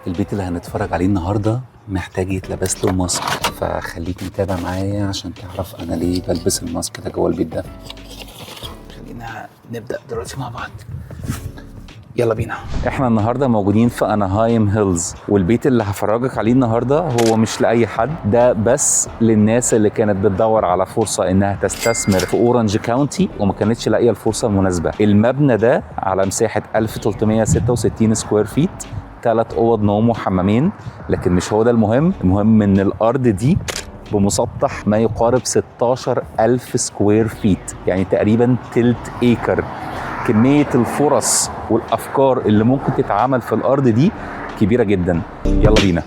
البيت اللي هنتفرج عليه النهارده محتاج يتلبس له ماسك، فخليك متابع معايا عشان تعرف انا ليه بلبس الماسك ده جوه البيت ده. خلينا نبدا دلوقتي مع بعض، يلا بينا. احنا النهارده موجودين في اناهايم هيلز، والبيت اللي هفرجك عليه النهارده هو مش لاي حد، ده بس للناس اللي كانت بتدور على فرصه انها تستثمر في اورنج كاونتي وما كانتش لاقيه الفرصه المناسبه. المبنى ده على مساحه 1366 سكوير فيت، 3 اوض نوم وحمامين، لكن مش هو ده المهم. المهم ان الارض دي بمسطح ما يقارب 16,000 سكوير فيت، يعني تقريبا تلت ايكر. كمية الفرص والأفكار اللي ممكن تتعامل في الأرض دي كبيرة جدا. يلا بينا.